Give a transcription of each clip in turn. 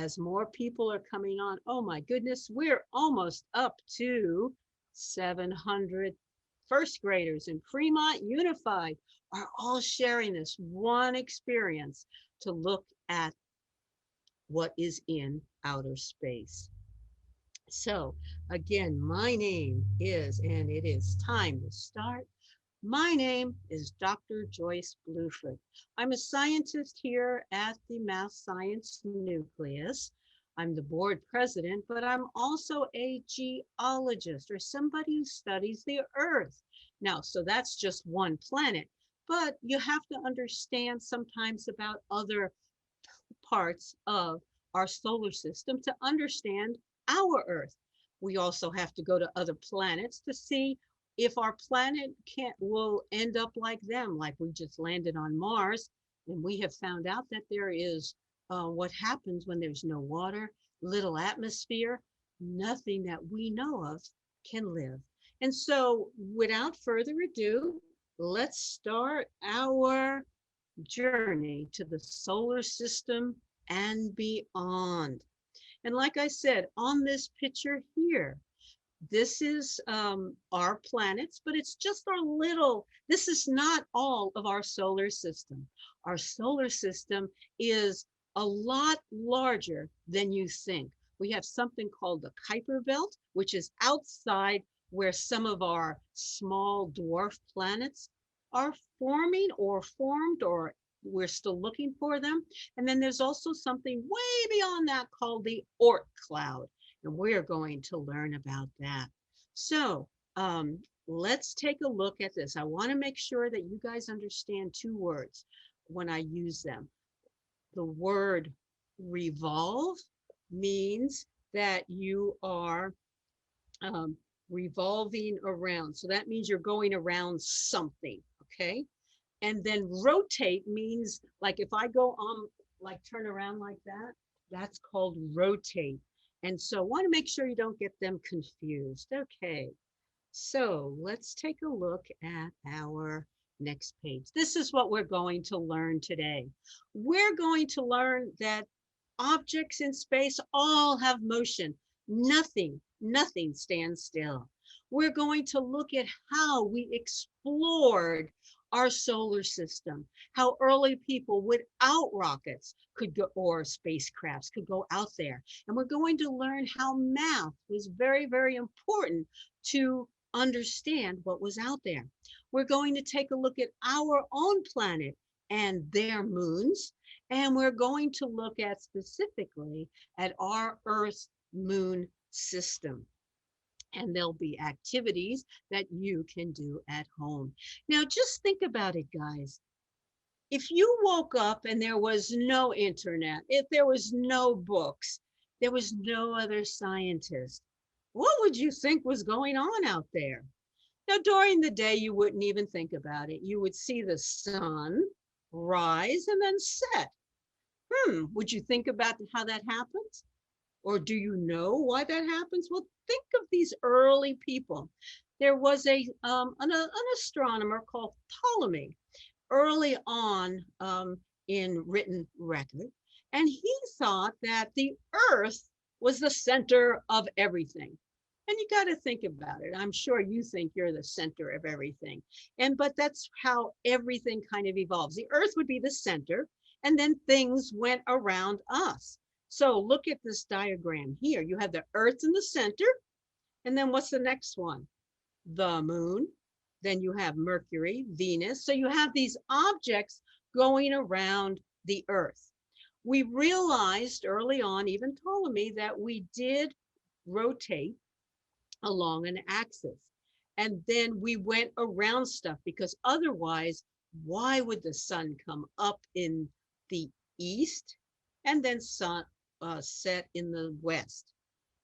as more people are coming on, oh my goodness, we're almost up to 700 first graders in Fremont Unified are all sharing this one experience to look at what is in outer space. So again, my name is, and it is time to start. My name is Dr. Joyce Bluefoot. I'm a scientist here at the Math Science Nucleus. I'm the board president, but I'm also a geologist, or somebody who studies the Earth. Now, so that's just one planet, but you have to understand sometimes about other parts of our solar system to understand our Earth. We also have to go to other planets to see if our planet will end up like them, like we just landed on Mars. And we have found out that there is what happens when there's no water, little atmosphere, nothing that we know of can live. And so without further ado, let's start our journey to the solar system and beyond. And like I said, on this picture here, this is our planets, but it's just our little, this is not all of our solar system. Our solar system is a lot larger than you think. We have something called the Kuiper Belt, which is outside where some of our small dwarf planets are forming or formed, or we're still looking for them. And then there's also something way beyond that called the Oort cloud. And we're going to learn about that. So let's take a look at this. I want to make sure that you guys understand two words when I use them. The word revolve means that you are revolving around. So that means you're going around something, okay? And then rotate means, like if I go on, like turn around like that, that's called rotate. And so want to make sure you don't get them confused. Okay, so let's take a look at our next page. This is what we're going to learn today. We're going to learn that objects in space all have motion. Nothing stands still. We're going to look at how we explored our solar system, how early people without rockets could go, or spacecrafts could go out there. And we're going to learn how math was very, very important to understand what was out there. We're going to take a look at our own planet and their moons. And we're going to look at specifically at our Earth moon system. And there'll be activities that you can do at home. Now, just think about it, guys. If you woke up and there was no internet, if there was no books, there was no other scientist, what would you think was going on out there? Now, during the day, you wouldn't even think about it. You would see the sun rise and then set. Would you think about how that happens? Or do you know why that happens? Well, think of these early people. There was an astronomer called Ptolemy early on in written record, and he thought that the Earth was the center of everything. And you got to think about it. I'm sure you think you're the center of everything. But that's how everything kind of evolves. The Earth would be the center, and then things went around us. So look at this diagram here. You have the Earth in the center, and then what's the next one? The moon. Then you have Mercury, Venus. So you have these objects going around the Earth. We realized early on, even Ptolemy, that we did rotate along an axis. And then we went around stuff, because otherwise, why would the sun come up in the east and then set in the west?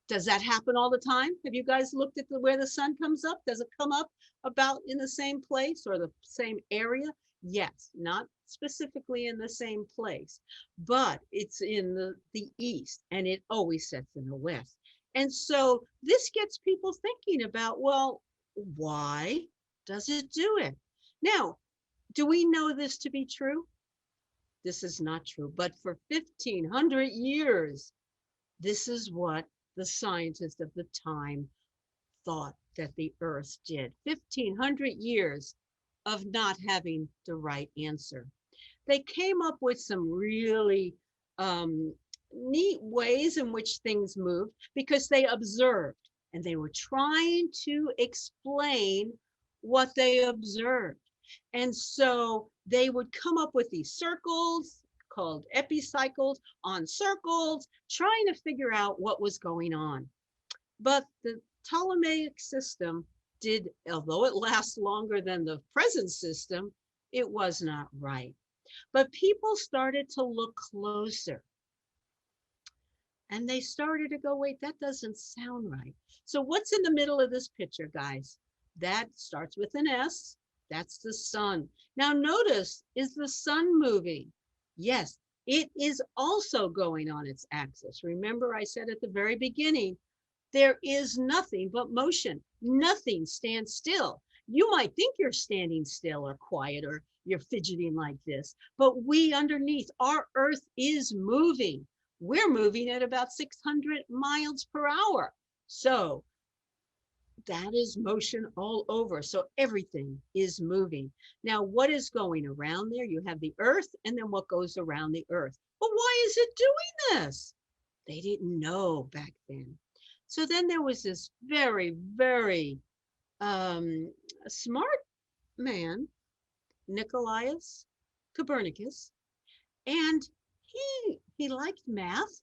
Does that happen all the time? Have you guys looked at where the sun comes up? Does it come up about in the same place or the same area? Yes, not specifically in the same place, but it's in the east, and it always sets in the west. And so this gets people thinking about, well, why does it do it? Now, do we know this to be true? This is not true, but for 1,500 years, This is what the scientists of the time thought that the Earth did. 1,500 years of not having the right answer. They came up with some really um, neat ways in which things moved because they observed and they were trying to explain what they observed. And so they would come up with these circles called epicycles on circles, trying to figure out what was going on. But the Ptolemaic system did, although it lasts longer than the present system, it was not right. But people started to look closer and they started to go, wait, that doesn't sound right. So what's in the middle of this picture, guys? That starts with an S. That's the sun. Now notice, is the sun moving? Yes, it is also going on its axis. Remember, I said at the very beginning, there is nothing but motion. Nothing stands still. You might think you're standing still or quiet or you're fidgeting like this, but we underneath, our Earth is moving. We're moving at about 600 miles per hour. So that is motion all over. So everything is moving. Now, what is going around there? You have the Earth and then what goes around the Earth. But why is it doing this? They didn't know back then. So then there was this very, very smart man, Nicolaus Copernicus, and he liked math,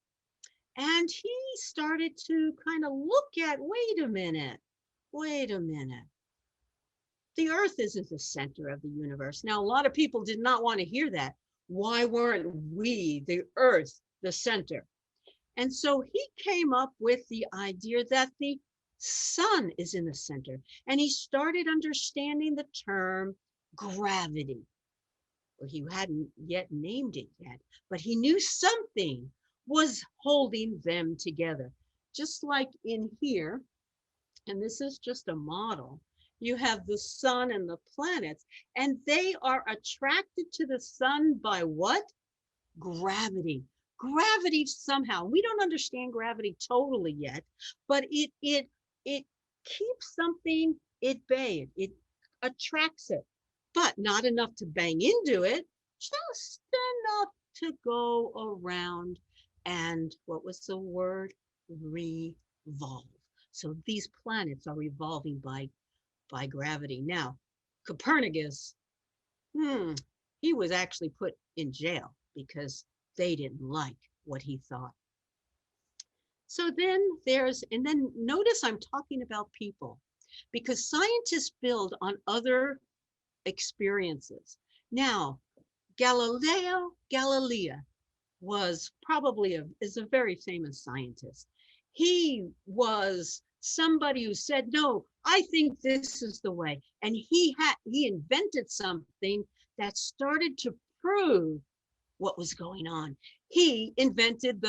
and he started to kind of look at, wait a minute. The Earth isn't the center of the universe. Now, a lot of people did not want to hear that. Why weren't we, the Earth, the center? And so he came up with the idea that the sun is in the center. And he started understanding the term gravity. Well, he hadn't yet named it yet, but he knew something was holding them together. Just like in here, and this is just a model, you have the sun and the planets, and they are attracted to the sun by what? Gravity. Gravity somehow. We don't understand gravity totally yet, but it keeps something at bay. It attracts it, but not enough to bang into it, just enough to go around and what was the word? Revolve. So these planets are revolving by gravity. Now, Copernicus, he was actually put in jail because they didn't like what he thought. So then and then notice I'm talking about people because scientists build on other experiences. Now, Galileo Galilei is a very famous scientist. He was somebody who said, no, I think this is the way. And he invented something that started to prove what was going on. He invented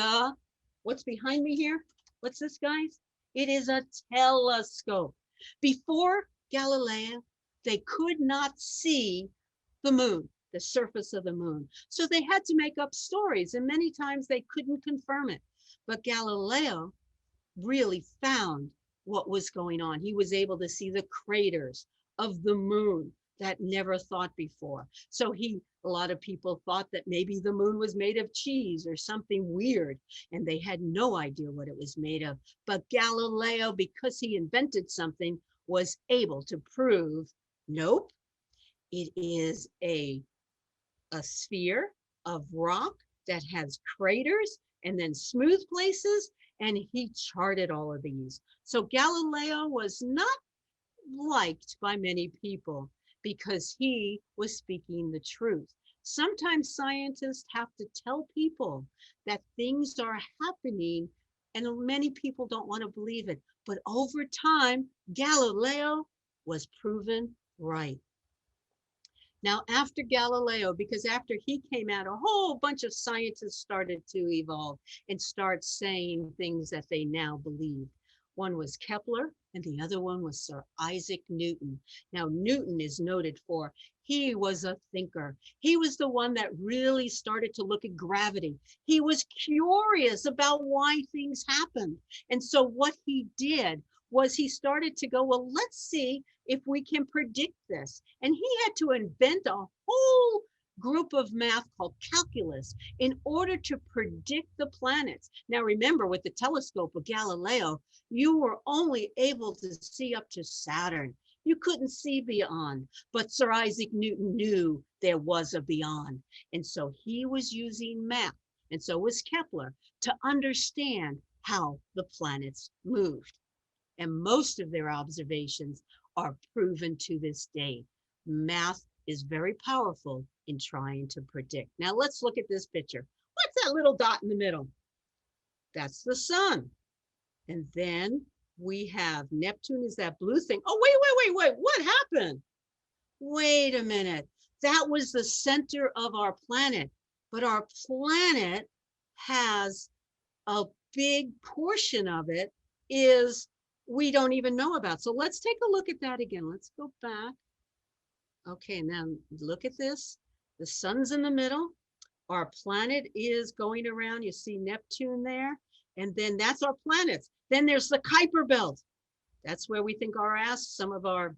what's behind me here? What's this, guys? It is a telescope. Before Galileo, they could not see the moon, the surface of the moon. So they had to make up stories, and many times they couldn't confirm it. But Galileo really found what was going on. He was able to see the craters of the moon that never thought before. So a lot of people thought that maybe the moon was made of cheese or something weird, and they had no idea what it was made of. But Galileo, because he invented something, was able to prove, nope, it is a sphere of rock that has craters and then smooth places, and he charted all of these. So Galileo was not liked by many people because he was speaking the truth. Sometimes scientists have to tell people that things are happening and many people don't want to believe it. But over time, Galileo was proven right. Now, after Galileo, because after he came out, a whole bunch of scientists started to evolve and start saying things that they now believe. One was Kepler, and the other one was Sir Isaac Newton. Now, Newton is noted for he was a thinker. He was the one that really started to look at gravity. He was curious about why things happened. And so what he did was he started to go, well, let's see if we can predict this. And he had to invent a whole group of math called calculus in order to predict the planets. Now, remember, with the telescope of Galileo, you were only able to see up to Saturn. You couldn't see beyond, but Sir Isaac Newton knew there was a beyond. And so he was using math, and so was Kepler, to understand how the planets moved. And most of their observations are proven to this day. Math is very powerful in trying to predict. Now let's look at this picture. What's that little dot in the middle? That's the sun. And then we have Neptune is that blue thing. Oh, wait, what happened? Wait a minute. That was the center of our planet. But our planet has a big portion of it is we don't even know about. So let's take a look at that again. Let's go back. Okay, now look at this. The sun's in the middle. Our planet is going around. You see Neptune there. And then that's our planets. Then there's the Kuiper Belt. That's where we think some of our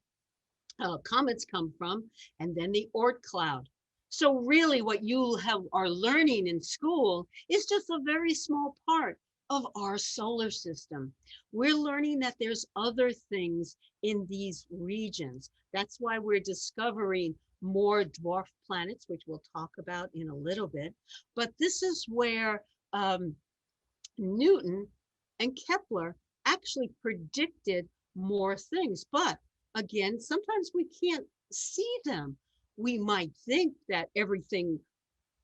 comets come from. And then the Oort cloud. So really what you are learning in school is just a very small part of our solar system. We're learning that there's other things in these regions. That's why we're discovering more dwarf planets, which we'll talk about in a little bit. But this is where Newton and Kepler actually predicted more things. But again, sometimes we can't see them. We might think that everything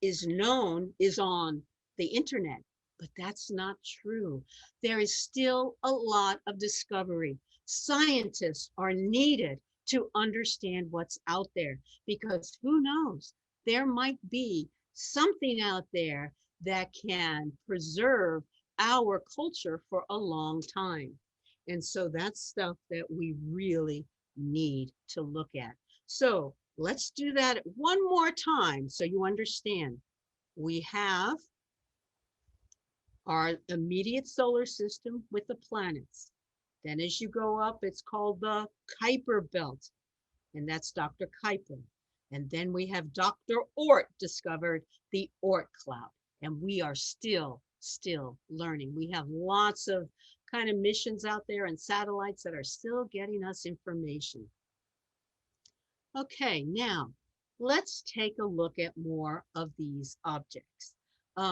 is known is on the internet, but that's not true. There is still a lot of discovery. Scientists are needed to understand what's out there, because who knows, there might be something out there that can preserve our culture for a long time. And so that's stuff that we really need to look at. So let's do that one more time so you understand. We have our immediate solar system with the planets. Then as you go up, it's called the Kuiper Belt, and that's Dr. Kuiper. And then we have Dr. Oort discovered the Oort cloud, and we are still learning. We have lots of kind of missions out there and satellites that are still getting us information. Okay, now let's take a look at more of these objects.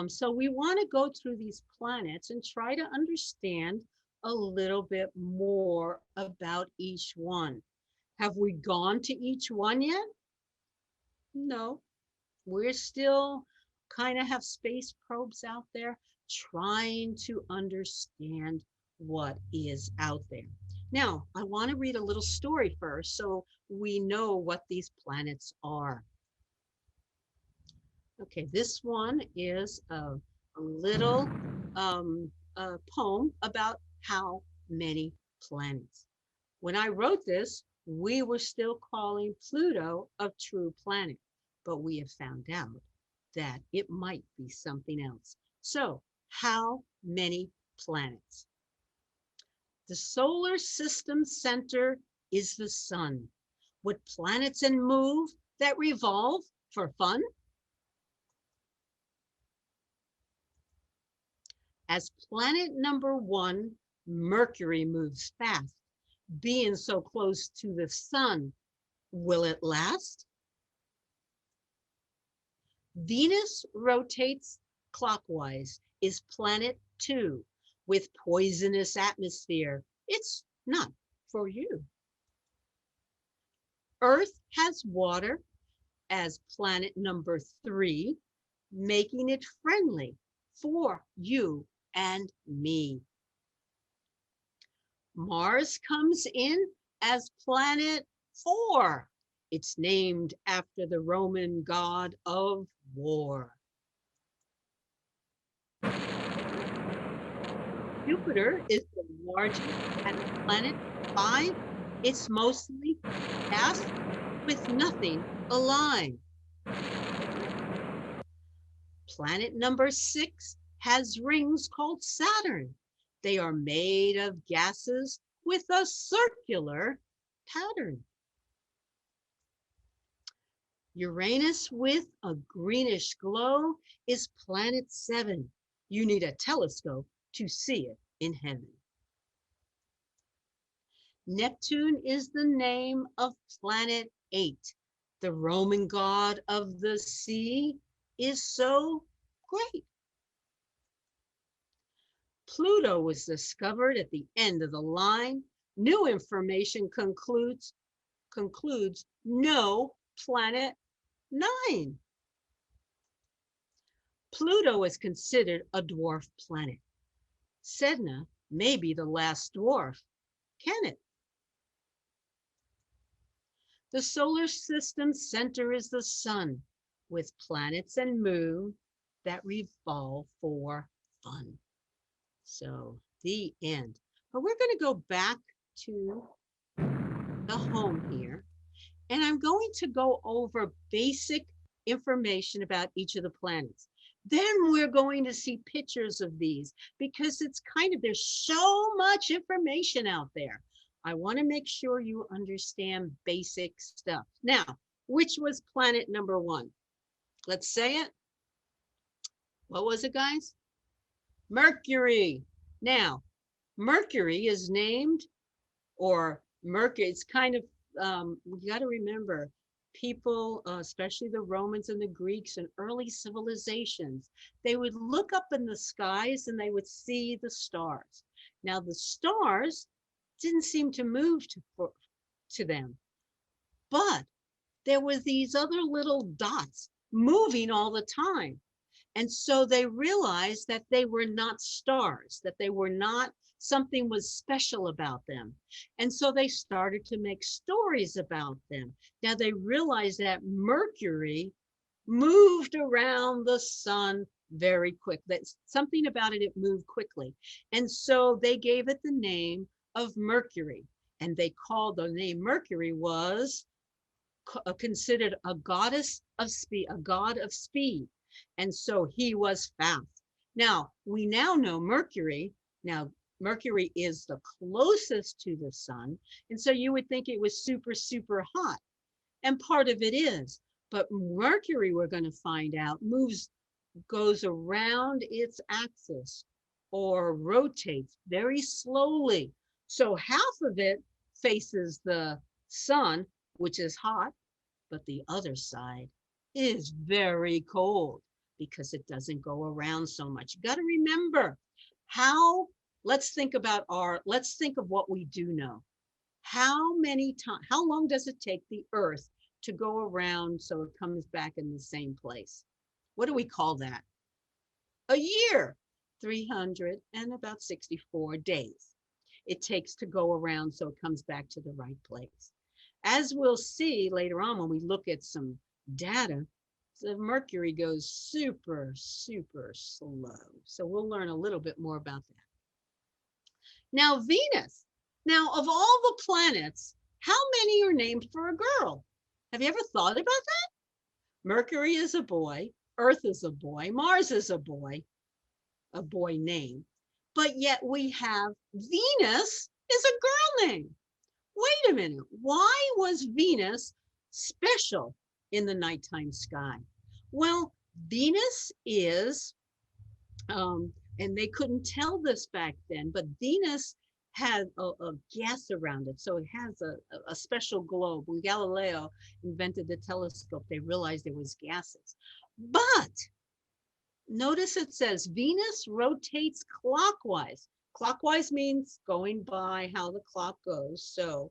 So we want to go through these planets and try to understand a little bit more about each one. Have we gone to each one yet? No, we're still kind of have space probes out there trying to understand what is out there. Now, I want to read a little story first so we know what these planets are. Okay, this one is a little poem about how many planets. When I wrote this, we were still calling Pluto a true planet, but we have found out that it might be something else. So, how many planets? The solar system center is the sun. Would planets and move that revolve for fun? As planet number 1, Mercury moves fast. Being so close to the sun, will it last? Venus rotates clockwise, is planet 2 with poisonous atmosphere. It's not for you. Earth has water as planet number 3, making it friendly for you and me. Mars comes in as planet 4. It's named after the Roman god of war. Jupiter is the largest planet 5, it's mostly gas with nothing alive. Planet number 6 has rings called Saturn. They are made of gases with a circular pattern. Uranus with a greenish glow is planet 7. You need a telescope to see it in heaven. Neptune is the name of planet 8. The Roman god of the sea is so great. Pluto was discovered at the end of the line. New information concludes no planet 9. Pluto is considered a dwarf planet. Sedna may be the last dwarf. Can it? The solar system's center is the sun, with planets and moon that revolve for fun. So the end. But we're going to go back to the home here, and I'm going to go over basic information about each of the planets. Then we're going to see pictures of these because it's there's so much information out there. I want to make sure you understand basic stuff. Now, which was planet number 1? Let's say it. What was it, guys? Mercury. Now, Mercury is named, or Mercury, it's you got to remember, people, especially the Romans and the Greeks and early civilizations, they would look up in the skies and they would see the stars. Now, the stars didn't seem to move to them, but there were these other little dots moving all the time. And so they realized that they were not stars, that they were not, something was special about them. And so they started to make stories about them. Now they realized that Mercury moved around the sun very quick. That's something about it, it moved quickly. And so they gave it the name of Mercury. And they called, the name Mercury was considered a goddess of speed, a god of speed. And so he was fast. Now, we now know Mercury. Now, Mercury is the closest to the sun. And so you would think it was super, super hot. And part of it is. But Mercury, we're going to find out, goes around its axis or rotates very slowly. So half of it faces the sun, which is hot, but the other side is very cold because it doesn't go around so much. You got to remember let's think of what we do know. How long does it take the Earth to go around so it comes back in the same place? What do we call that? A year, 364 days. It takes to go around so it comes back to the right place. As we'll see later on when we look at some data, the Mercury goes super, super slow. So we'll learn a little bit more about that. Now, Venus. Now, of all the planets, how many are named for a girl? Have you ever thought about that? Mercury is a boy, Earth is a boy, Mars is a boy name. But yet we have Venus is a girl name. Wait a minute, why was Venus special in the nighttime sky? Well, Venus is, and they couldn't tell this back then, but Venus had a gas around it. So it has a special globe. When Galileo invented the telescope, they realized there was gases. But notice it says Venus rotates clockwise. Clockwise means going by how the clock goes. So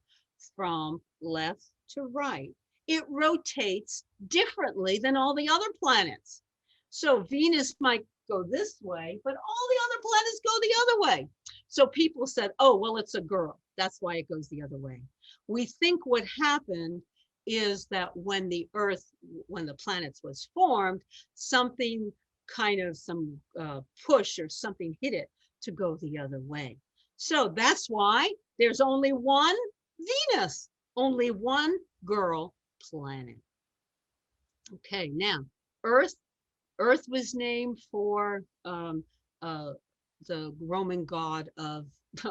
from left to right, it rotates differently than all the other planets. So Venus might go this way, but all the other planets go the other way. So people said, oh, well, it's a girl. That's why it goes the other way. We think what happened is that when the planets was formed, something some push or something hit it to go the other way. So that's why there's only one Venus, only one girl planet. Okay, now Earth. Earth was named for uh, the Roman god of,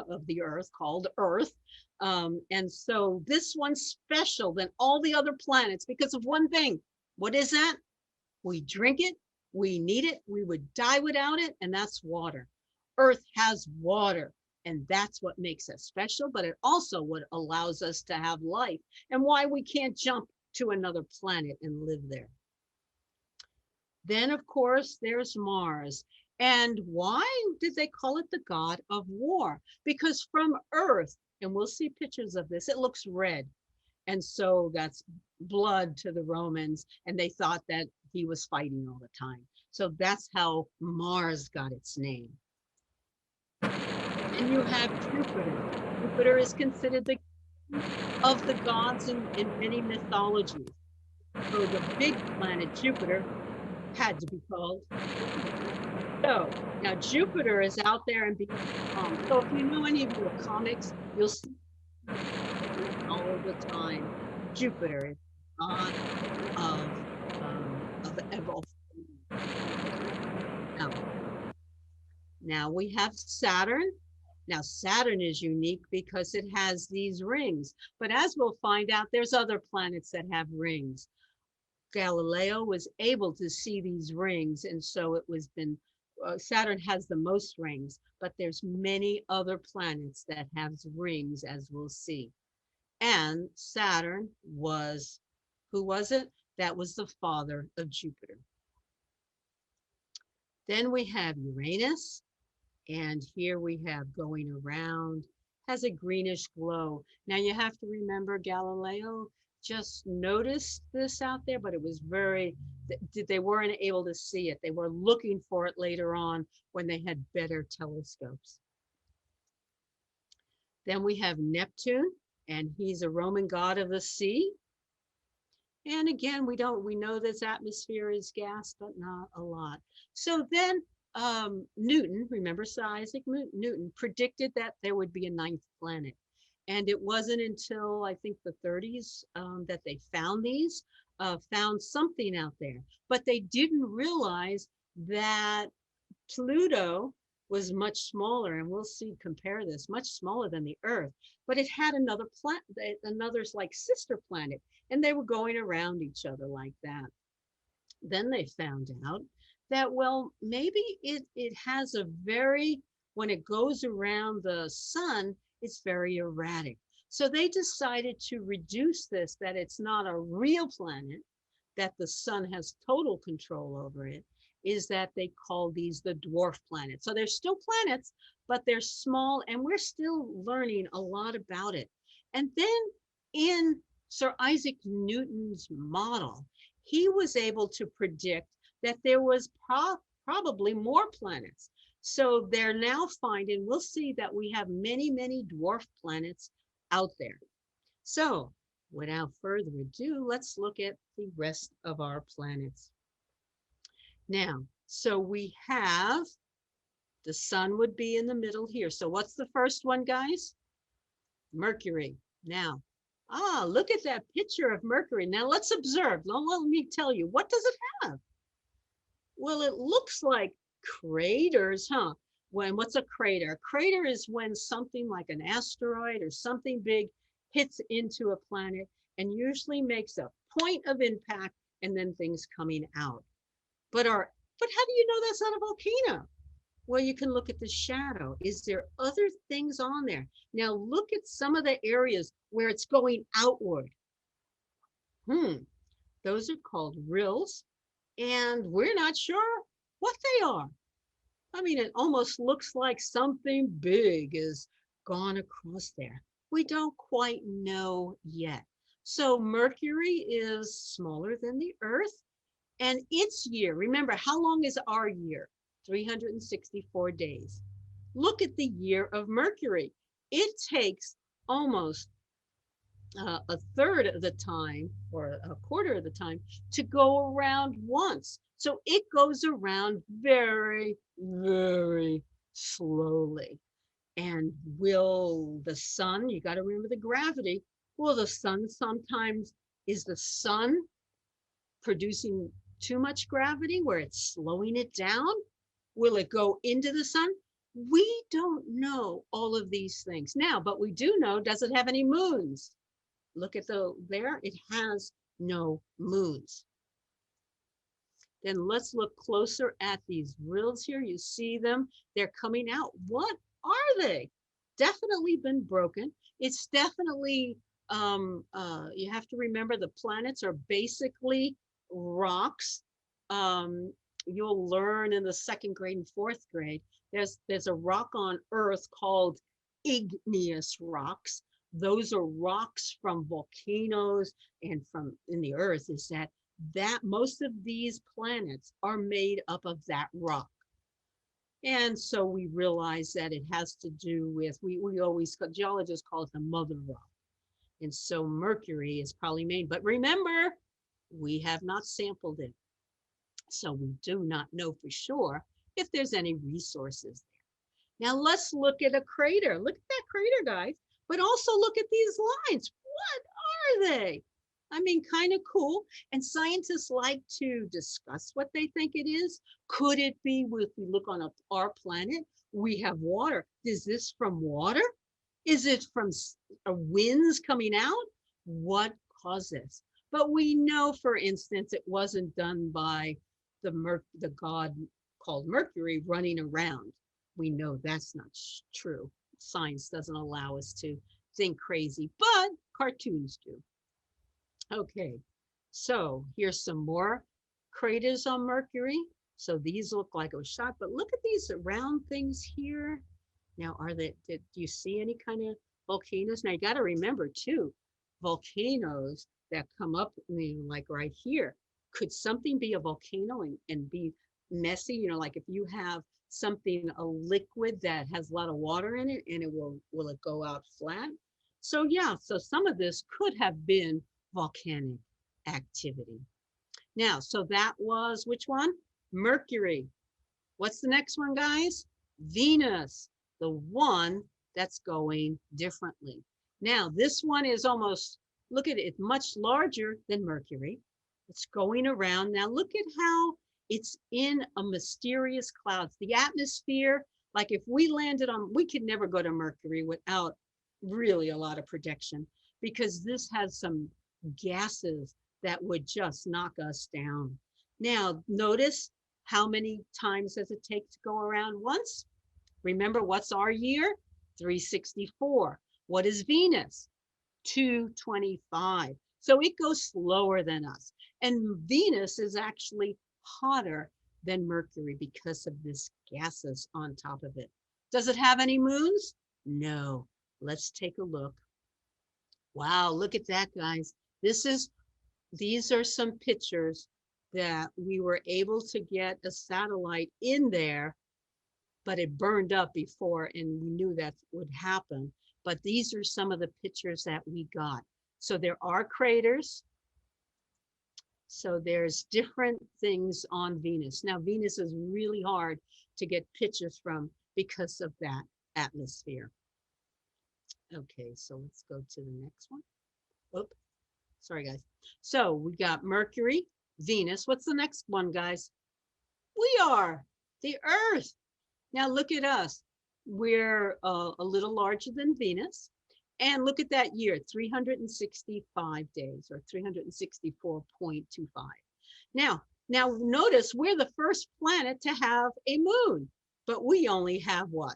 of the earth called Earth. And so this one's special than all the other planets because of one thing. What is that? We drink it, we need it, we would die without it, and that's water. Earth has water, and that's what makes us special, but it also what allows us to have life and why we can't jump to another planet and live there. Then, of course, there's Mars. And why did they call it the god of war? Because from Earth, and we'll see pictures of this, it looks red. And so that's blood to the Romans. And they thought that he was fighting all the time. So that's how Mars got its name. And you have Jupiter. Jupiter is considered the of the gods in many mythologies. So the big planet Jupiter had to be called. So now Jupiter is out there and being so if you know any of your comics, you'll see all the time. Jupiter is god of evolution. Now we have Saturn. Now Saturn is unique because it has these rings, but as we'll find out, there's other planets that have rings. Galileo was able to see these rings, and so it was been Saturn has the most rings, but there's many other planets that have rings, as we'll see. And Saturn was, who was it? That was the father of Jupiter. Then we have Uranus, and here we have going around, has a greenish glow. Now you have to remember Galileo just noticed this out there, but it was they weren't able to see it. They were looking for it later on when they had better telescopes. Then we have Neptune, and he's a Roman god of the sea. And again, we know this atmosphere is gas, but not a lot. So then Newton, remember Sir Isaac Newton, predicted that there would be a ninth planet. And it wasn't until I think the 30s that they found found something out there. But they didn't realize that Pluto was much smaller, and we'll see, compare this, much smaller than the Earth, but it had another planet, another's like sister planet, and they were going around each other like that. Then they found out that, well, maybe it has a very, when it goes around the sun, it's very erratic. So they decided to reduce this, that it's not a real planet, that the sun has total control over it, is that they call these the dwarf planets. So they're still planets, but they're small, and we're still learning a lot about it. And then in Sir Isaac Newton's model, he was able to predict that there was probably more planets. So they're now finding, we'll see that we have many, many dwarf planets out there. So without further ado, let's look at the rest of our planets. Now, so we have, the sun would be in the middle here. So what's the first one, guys? Mercury. Now, look at that picture of Mercury. Now let's observe. Let me tell you, what does it have? Well, it looks like craters, huh? What's a crater? A crater is when something like an asteroid or something big hits into a planet and usually makes a point of impact and then things coming out. But how do you know that's not a volcano? Well, you can look at the shadow. Is there other things on there? Now look at some of the areas where it's going outward. Those are called rills, and we're not sure what they are. I mean, it almost looks like something big is gone across there. We don't quite know yet. So Mercury is smaller than the Earth, and its year, remember, how long is our year? 364 days. Look at the year of Mercury. It takes almost a third of the time, or a quarter of the time, to go around once. So it goes around very, very slowly. And will the sun, you got to remember the gravity, will the sun sometimes, is the sun producing too much gravity where it's slowing it down? Will it go into the sun? We don't know all of these things now, but we do know, does it have any moons? Look at there, it has no moons. Then let's look closer at these rills here. You see them, they're coming out. What are they? Definitely been broken. It's definitely, you have to remember the planets are basically rocks. You'll learn in the second grade and fourth grade, there's a rock on Earth called igneous rocks. Those are rocks from volcanoes and from in the Earth is that most of these planets are made up of that rock. And so we realize that it has to do with, we always, geologists call it the mother rock. And so Mercury is probably made, but remember, we have not sampled it. So we do not know for sure if there's any resources there. Now let's look at a crater. Look at that crater, guys, but also look at these lines. What are they? I mean, kind of cool. And scientists like to discuss what they think it is. Could it be, if we look on our planet, we have water. Is this from water? Is it from winds coming out? What caused this? But we know, for instance, it wasn't done by the god called Mercury running around. We know that's not true. Science doesn't allow us to think crazy, but cartoons do. Okay, so here's some more craters on Mercury. So these look like it was shot, but look at these round things here. Now, do you see any kind of volcanoes? Now, you got to remember too, volcanoes that come up, like right here. Could something be a volcano and be messy? You know, like if you have something, a liquid that has a lot of water in it, and will it go out flat? So yeah, so some of this could have been volcanic activity. Now, so that was which one? Mercury. What's the next one, guys? Venus, the one that's going differently. Now, this one is almost, look at it, it's much larger than Mercury. It's going around. Now, look at how it's in a mysterious clouds. The atmosphere, like if we landed on, we could never go to Mercury without really a lot of protection because this has some gases that would just knock us down. Now, notice how many times does it take to go around once? Remember, what's our year? 364. What is Venus? 225. So it goes slower than us. And Venus is actually hotter than Mercury because of this gases on top of it. Does it have any moons? No. Let's take a look. Wow, look at that, guys. These are some pictures that we were able to get a satellite in there, but it burned up before and we knew that would happen. But these are some of the pictures that we got. So there are craters. So there's different things on Venus. Now, Venus is really hard to get pictures from because of that atmosphere. Okay, so let's go to the next one. Oops, sorry, guys. So we got Mercury, Venus. What's the next one, guys? We are the Earth. Now look at us. We're a little larger than Venus. And look at that year, 365 days or 364.25. Now notice we're the first planet to have a moon, but we only have what?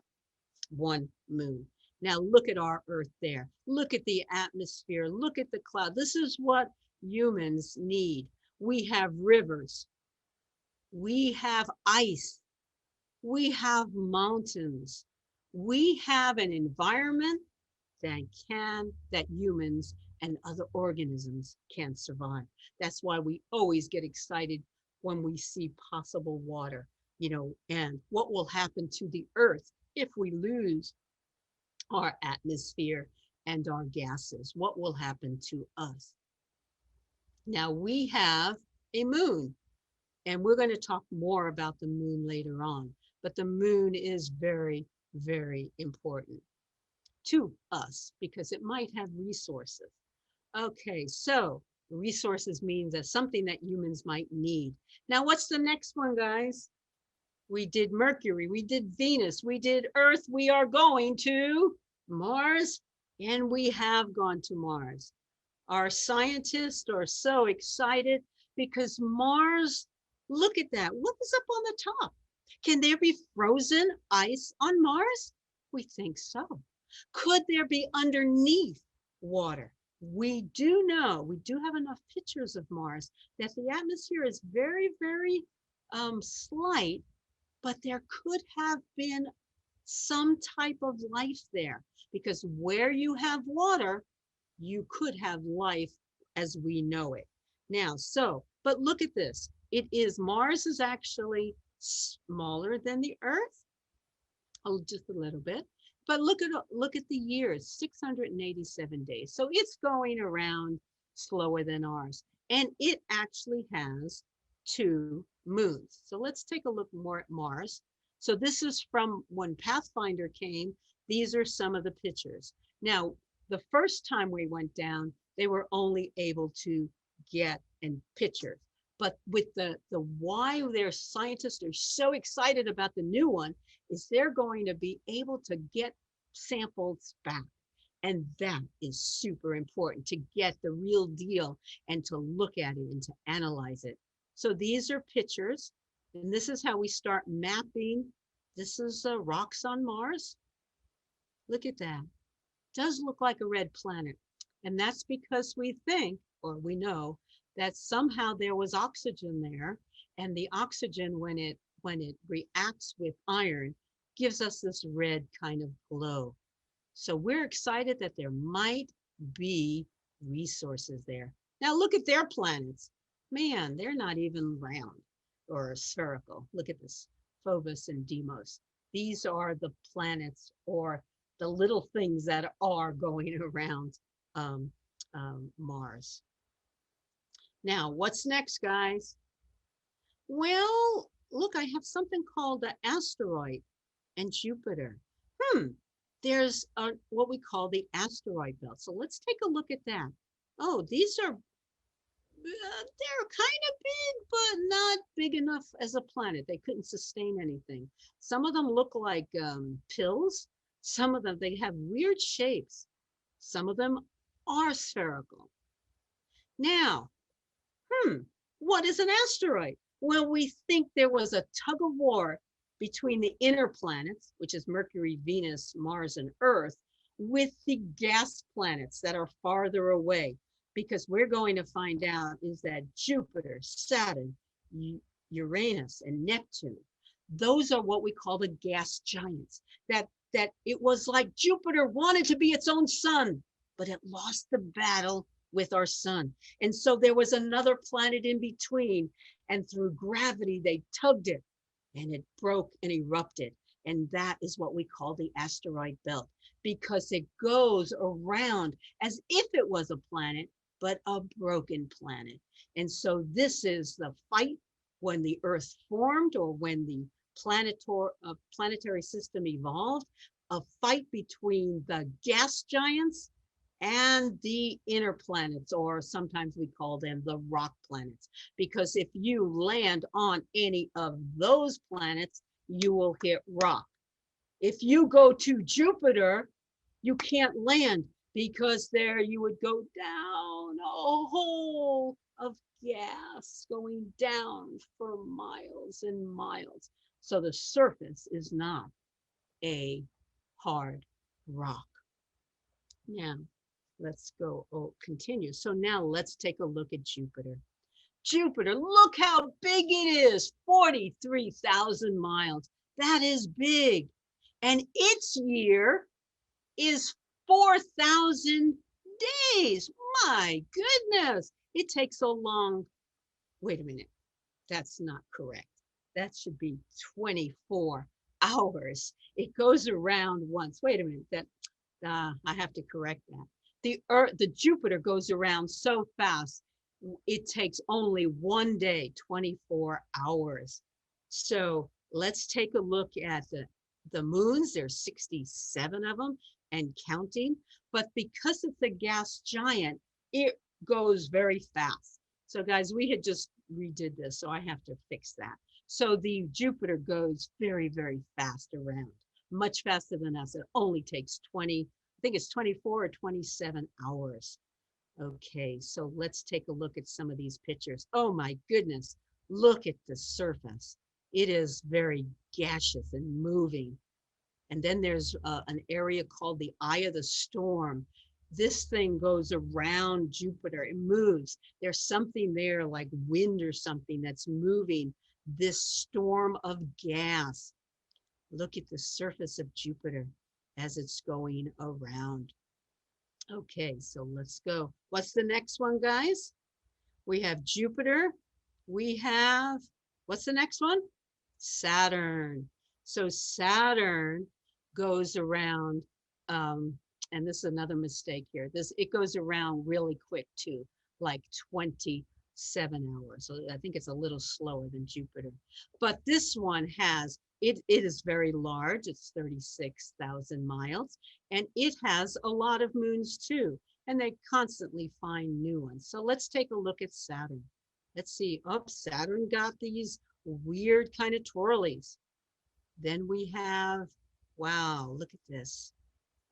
One moon. Now look at our Earth there. Look at the atmosphere. Look at the cloud. This is what humans need. We have rivers. We have ice. We have mountains. We have an environment that humans and other organisms can survive. That's why we always get excited when we see possible water, and what will happen to the Earth if we lose our atmosphere and our gases. What will happen to us? Now we have a moon, and we're going to talk more about the moon later on, but the moon is very, very important to us because it might have resources. Okay, so resources means that something that humans might need. Now, what's the next one, guys? We did Mercury, we did Venus, we did Earth. We are going to Mars, and we have gone to Mars. Our scientists are so excited because Mars, look at that. What is up on the top? Can there be frozen ice on Mars? We think so. Could there be underneath water? We do know, we do have enough pictures of Mars that the atmosphere is very, very slight, but there could have been some type of life there because where you have water, you could have life as we know it. Now, but look at this. Mars is actually smaller than the Earth, just a little bit. But look at the years, 687 days. So it's going around slower than ours. And it actually has 2 moons. So let's take a look more at Mars. So this is from when Pathfinder came. These are some of the pictures. Now, the first time we went down, they were only able to get in pictures. But with why their scientists are so excited about the new one is they're going to be able to get samples back. And that is super important to get the real deal and to look at it and to analyze it. So these are pictures, and this is how we start mapping. This is rocks on Mars. Look at that. Does look like a red planet. And that's because we think, or we know, that somehow there was oxygen there, and the oxygen, when it reacts with iron, gives us this red kind of glow. So we're excited that there might be resources there. Now look at their planets. Man, they're not even round or spherical. Look at this, Phobos and Deimos. These are the planets or the little things that are going around Mars. Now, what's next, guys? Well, look, I have something called the asteroid and Jupiter. There's what we call the asteroid belt. So let's take a look at that. Oh, these are, they're kind of big, but not big enough as a planet. They couldn't sustain anything. Some of them look like pills. Some of them, they have weird shapes. Some of them are spherical. Now, what is an asteroid? Well, we think there was a tug of war between the inner planets, which is Mercury, Venus, Mars, and Earth, with the gas planets that are farther away. Because we're going to find out is that Jupiter, Saturn, Uranus, and Neptune, those are what we call the gas giants. That it was like Jupiter wanted to be its own sun, but it lost the battle with our sun. And so there was another planet in between, and through gravity, they tugged it and it broke and erupted. And that is what we call the asteroid belt, because it goes around as if it was a planet, but a broken planet. And so this is the fight when the Earth formed, or when the planetary system evolved, a fight between the gas giants and the inner planets, or sometimes we call them the rock planets, because if you land on any of those planets, you will hit rock. If you go to Jupiter, you can't land, because there you would go down a hole of gas going down for miles and miles. So the surface is not a hard rock. Now, let's continue. So now let's take a look at Jupiter. Jupiter, look how big it is, 43,000 miles. That is big. And its year is 4,000 days. My goodness, it takes so long. Wait a minute, that's not correct. That should be 24 hours. It goes around once. Wait a minute, I have to correct that. The Jupiter goes around so fast, it takes only 1 day, 24 hours. So let's take a look at the moons, there's 67 of them and counting. But because it's a gas giant, it goes very fast. So guys, we had just redid this, so I have to fix that. So the Jupiter goes very, very fast around, much faster than us. It only takes 20, I think it's 24 or 27 hours. Okay, so let's take a look at some of these pictures. Oh my goodness, look at the surface. It is very gaseous and moving. And then there's an area called the Eye of the Storm. This thing goes around Jupiter. It moves. There's something there like wind or something that's moving this storm of gas. Look at the surface of Jupiter as it's going around. Okay, so let's go. What's the next one, guys? We have Jupiter. We have, what's the next one? Saturn. So Saturn goes around, and this is another mistake here. It goes around really quick too, like 27 hours. So I think it's a little slower than Jupiter. But this one has, it is very large. It's 36,000 miles, and it has a lot of moons too. And they constantly find new ones. So let's take a look at Saturn. Let's see. Oh, Saturn got these weird kind of twirlies. Then we have, wow, look at this.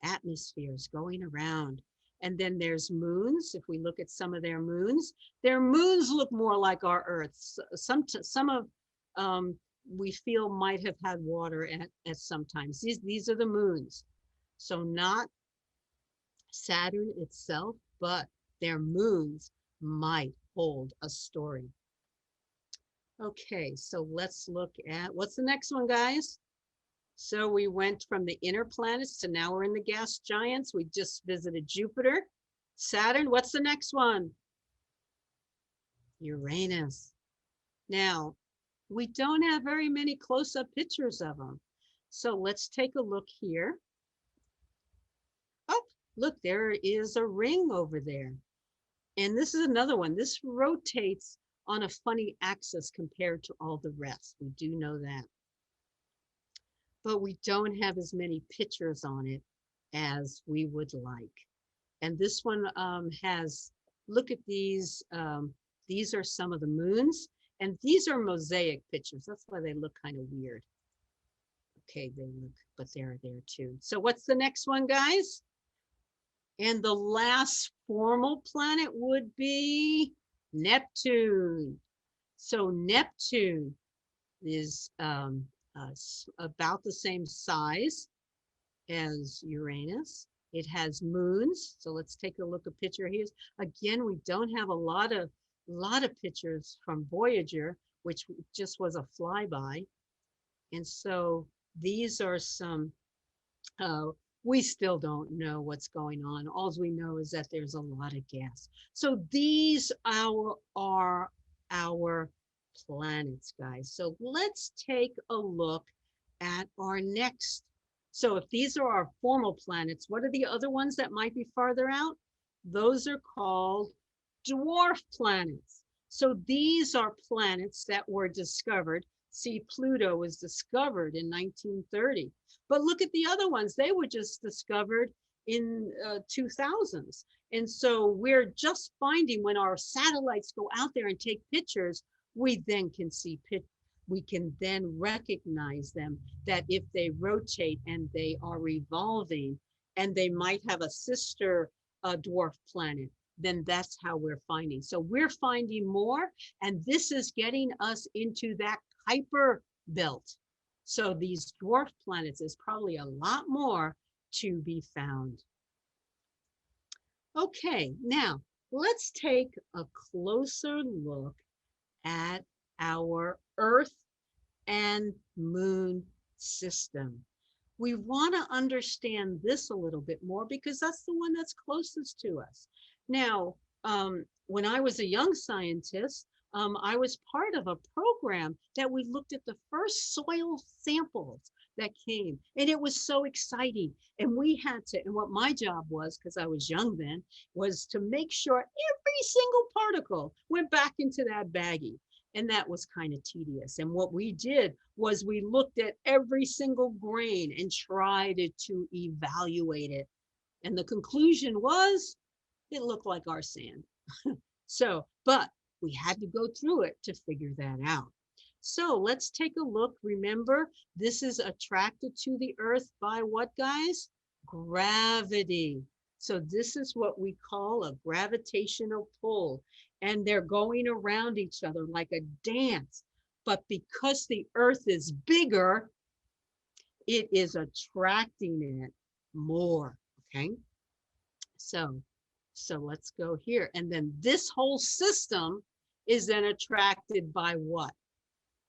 Atmospheres going around. And then there's moons. If we look at some of their moons look more like our Earth. Some of we feel might have had water at sometimes. These are the moons. So not Saturn itself, but their moons might hold a story. Okay, so let's look at, what's the next one, guys? So we went from the inner planets to now we're in the gas giants. We just visited Jupiter. Saturn, what's the next one? Uranus. Now, we don't have very many close-up pictures of them. So let's take a look here. Oh, look, there is a ring over there. And this is another one. This rotates on a funny axis compared to all the rest. We do know that. But we don't have as many pictures on it as we would like. And this one has, look at these. These are some of the moons. And these are mosaic pictures. That's why they look kind of weird. Okay, they look, but they're there too. So what's the next one, guys? And the last formal planet would be Neptune. So Neptune is about the same size as Uranus. It has moons. So let's take a look at a picture here. Again, we don't have a lot of pictures from Voyager, which just was a flyby. And so these are some, we still don't know what's going on. All we know is that there's a lot of gas. So these are our planets, guys. So let's take a look at our next. So if these are our formal planets, what are the other ones that might be farther out? Those are called dwarf planets. So these are planets that were discovered. See, Pluto was discovered in 1930. But look at the other ones. They were just discovered in 2000s. And so we're just finding when our satellites go out there and take pictures, we then can see, we can then recognize them, that if they rotate and they are revolving and they might have a sister dwarf planet, then that's how we're finding. So we're finding more, and this is getting us into that Kuiper belt. So these dwarf planets is probably a lot more to be found. Okay, now let's take a closer look at our Earth and Moon system. We want to understand this a little bit more because that's the one that's closest to us. Now, when I was a young scientist, I was part of a program that we looked at the first soil samples that came, and it was so exciting. And we had to, and what my job was, because I was young then, was to make sure every single particle went back into that baggie. And that was kind of tedious. And what we did was we looked at every single grain and tried to evaluate it. And the conclusion was it looked like our sand. So, but we had to go through it to figure that out. So let's take a look. Remember, this is attracted to the Earth by what, guys? Gravity. So this is what we call a gravitational pull. And they're going around each other like a dance. But because the Earth is bigger, it is attracting it more, okay? So let's go here. And then this whole system is then attracted by what?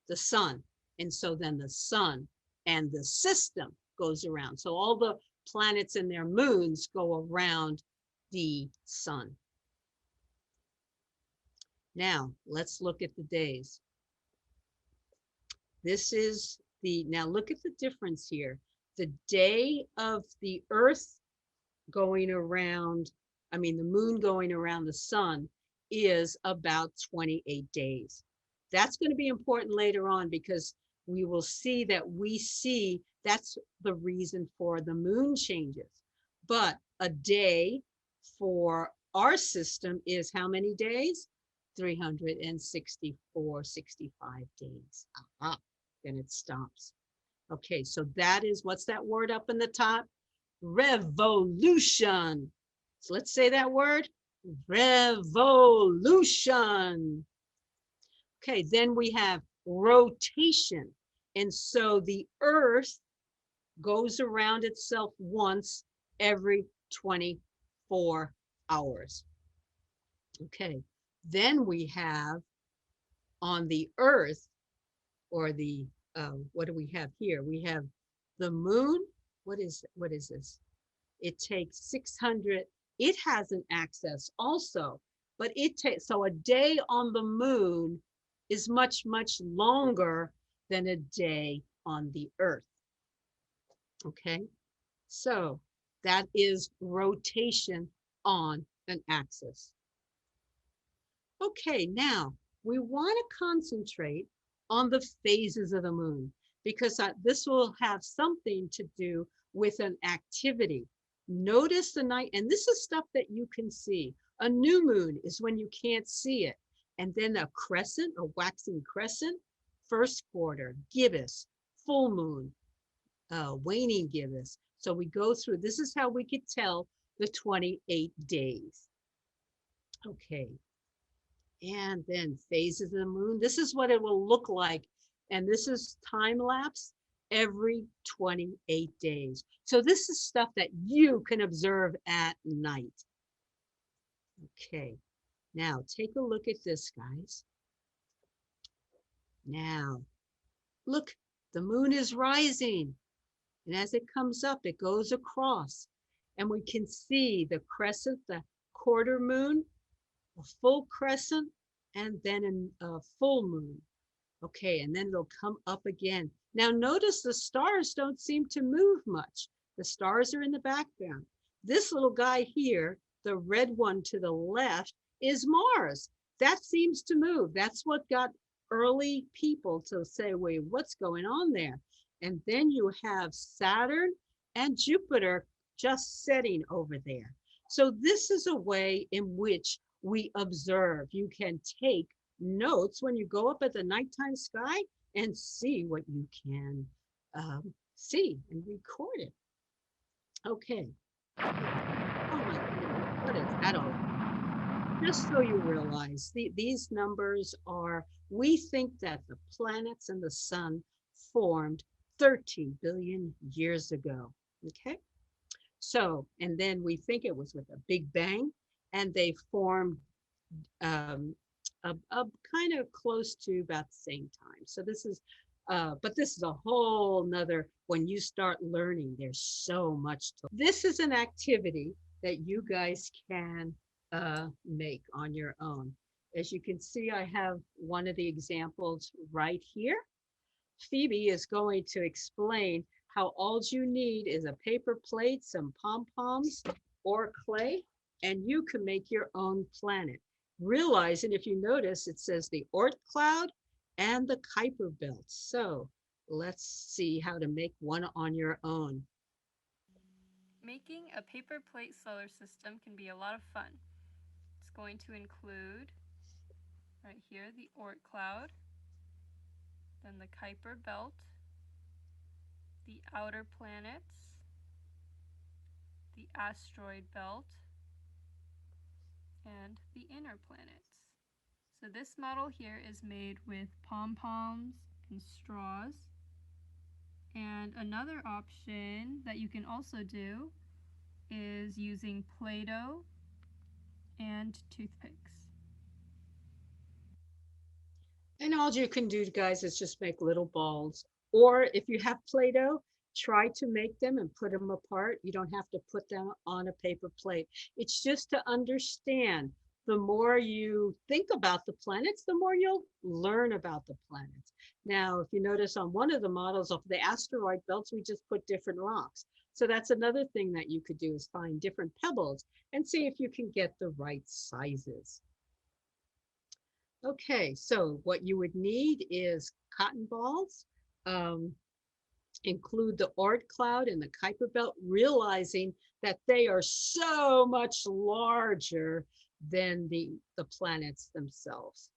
The sun. And so then the sun and the system goes around. So all the planets and their moons go around the sun. Now, let's look at the days. This is now look at the difference here. The day of the Earth going around, the moon going around the sun is about 28 days. That's going to be important later on because we will see that that's the reason for the moon changes. But a day for our system is how many days? 364, 65 days. Aha, then it stops. Okay, so that is, what's that word up in the top? Revolution. So let's say that word, revolution. Okay, then we have rotation. And so the Earth goes around itself once every 24 hours. Okay, then we have on the Earth, or the, what do we have here? We have the moon. What is this? It takes 600, it has an axis also, but it takes, so a day on the moon is much, much longer than a day on the Earth. Okay, so that is rotation on an axis. Okay, now we want to concentrate on the phases of the moon because this will have something to do with an activity. Notice the night, and this is stuff that you can see. A new moon is when you can't see it. And then a crescent, a waxing crescent, first quarter, gibbous, full moon, waning gibbous. So we go through, this is how we could tell the 28 days. Okay. And then phases of the moon. This is what it will look like. And this is time lapse every 28 days. So this is stuff that you can observe at night. Okay, now take a look at this, guys. Now, look, the moon is rising. And as it comes up, it goes across. And we can see the crescent, the quarter moon, a full crescent, and then a full moon. Okay, and then it'll come up again. Now notice the stars don't seem to move much. The stars are in the background. This little guy here, the red one to the left, is Mars. That seems to move. That's what got early people to say, wait, what's going on there? And then you have Saturn and Jupiter just setting over there. So this is a way in which we observe. You can take notes when you go up at the nighttime sky and see what you can see and record it. Okay. Oh my goodness, what is that all about? Just so you realize, these numbers are, we think that the planets and the sun formed 13 billion years ago. Okay. So, and then we think it was with a big bang, and they formed kind of close to about the same time. So this is, but this is a whole nother, when you start learning, there's so much to. This is an activity that you guys can make on your own. As you can see, I have one of the examples right here. Phoebe is going to explain how all you need is a paper plate, some pom-poms or clay, and you can make your own planet. realizing, if you notice, it says the Oort cloud and the Kuiper belt. So let's see how to make one on your own. Making a paper plate solar system can be a lot of fun. It's going to include, right here, the Oort cloud, then the Kuiper belt, the outer planets, the asteroid belt, and the inner planets. So this model here is made with pom-poms and straws. And another option that you can also do is using Play-Doh and toothpicks. And all you can do, guys, is just make little balls. Or if you have Play-Doh, try to make them and put them apart. You don't have to put them on a paper plate. It's just to understand. The more you think about the planets, the more you'll learn about the planets. Now, if you notice on one of the models of the asteroid belts, we just put different rocks. So that's another thing that you could do is find different pebbles and see if you can get the right sizes. Okay, so what you would need is cotton balls, um, include the Oort cloud and the Kuiper belt, realizing that they are so much larger than the planets themselves.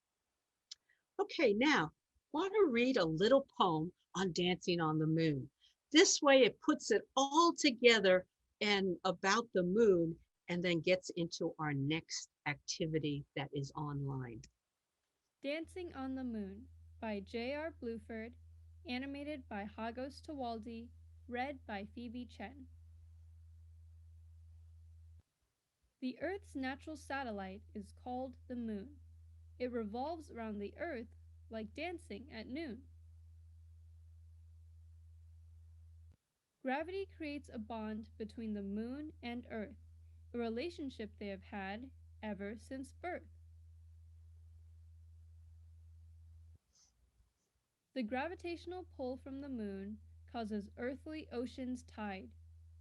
Okay, now, want to read a little poem on dancing on the moon. This way it puts it all together and about the moon and then gets into our next activity that is online. Dancing on the Moon by J.R. Bluford, animated by Hagos Tewaldi, read by Phoebe Chen. The Earth's natural satellite is called the Moon. It revolves around the Earth like dancing at noon. Gravity creates a bond between the Moon and Earth, a relationship they have had ever since birth. The gravitational pull from the Moon causes earthly oceans tide.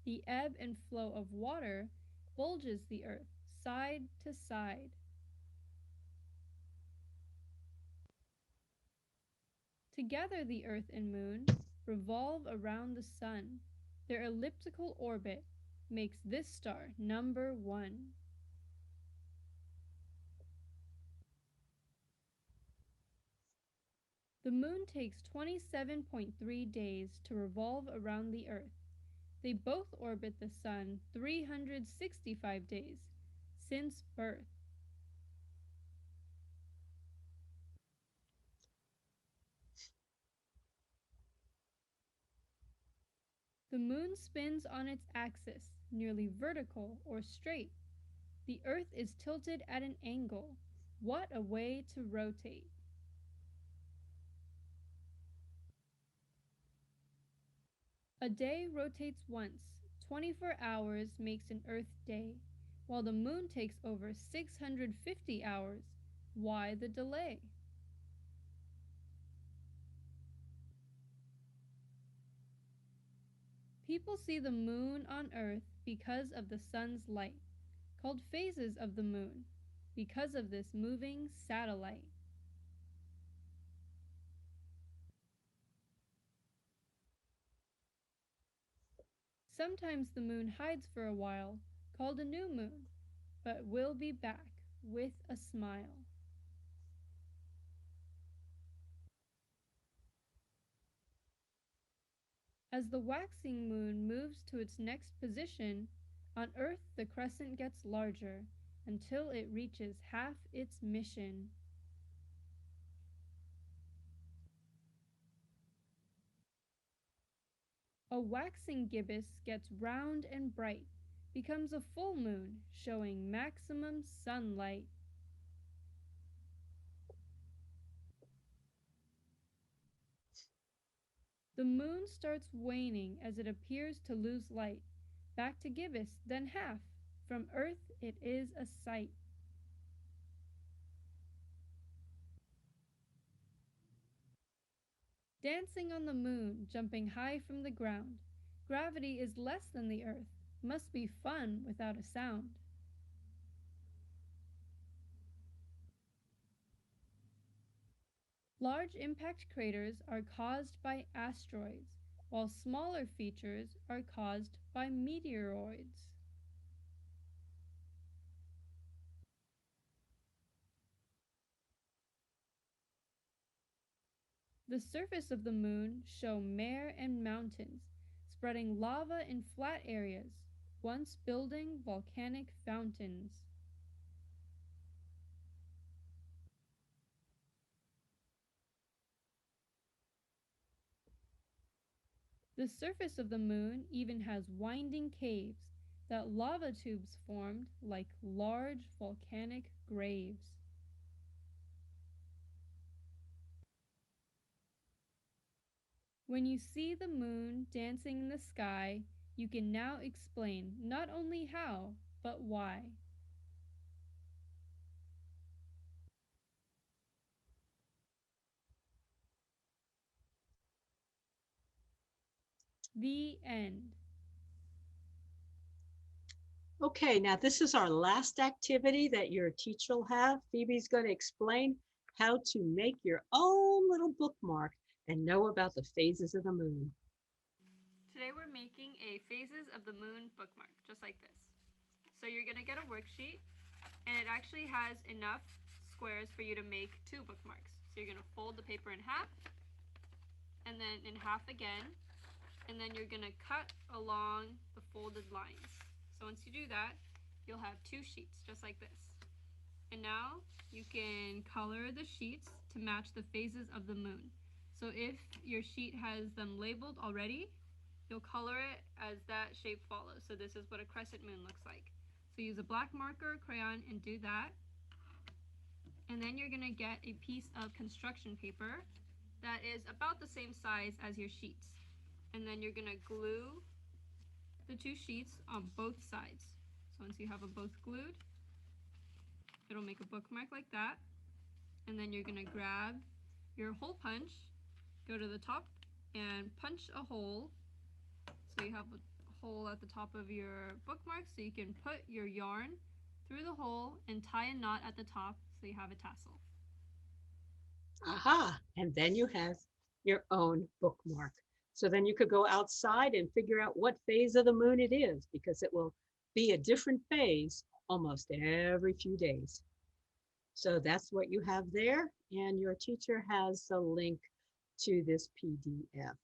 The ebb and flow of water bulges the Earth side to side. Together the Earth and Moon revolve around the Sun. Their elliptical orbit makes this star number one. The Moon takes 27.3 days to revolve around the Earth. They both orbit the Sun 365 days since birth. The Moon spins on its axis, nearly vertical or straight. The Earth is tilted at an angle. What a way to rotate! A day rotates once. 24 hours makes an Earth day, while the Moon takes over 650 hours. Why the delay? People see the Moon on Earth because of the Sun's light, called phases of the Moon, because of this moving satellite. Sometimes the Moon hides for a while, called a new moon, but will be back with a smile. As the waxing moon moves to its next position, on Earth the crescent gets larger until it reaches half its mission. A waxing gibbous gets round and bright, becomes a full moon, showing maximum sunlight. The moon starts waning as it appears to lose light. Back to gibbous, then half. From Earth it is a sight. Dancing on the moon, jumping high from the ground. Gravity is less than the Earth. Must be fun without a sound. Large impact craters are caused by asteroids, while smaller features are caused by meteoroids. The surface of the moon shows mare and mountains, spreading lava in flat areas, once building volcanic fountains. The surface of the moon even has winding caves that lava tubes formed like large volcanic graves. When you see the moon dancing in the sky, you can now explain not only how, but why. The end. Okay, now this is our last activity that your teacher will have. Phoebe's going to explain how to make your own little bookmark and know about the phases of the moon. Today we're making a phases of the moon bookmark, just like this. So you're going to get a worksheet, and it actually has enough squares for you to make 2 bookmarks. So you're going to fold the paper in half, and then in half again, and then you're going to cut along the folded lines. So once you do that, you'll have 2 sheets, just like this. And now you can color the sheets to match the phases of the moon. So if your sheet has them labeled already, you'll color it as that shape follows. So this is what a crescent moon looks like. So use a black marker or crayon and do that. And then you're going to get a piece of construction paper that is about the same size as your sheets. And then you're going to glue the 2 sheets on both sides. So once you have them both glued, it'll make a bookmark like that. And then you're going to grab your hole punch, go to the top, and punch a hole. So you have a hole at the top of your bookmark, so you can put your yarn through the hole and tie a knot at the top so you have a tassel. Aha, and then you have your own bookmark. So then you could go outside and figure out what phase of the moon it is, because it will be a different phase almost every few days. So that's what you have there, and your teacher has a link to this PDF.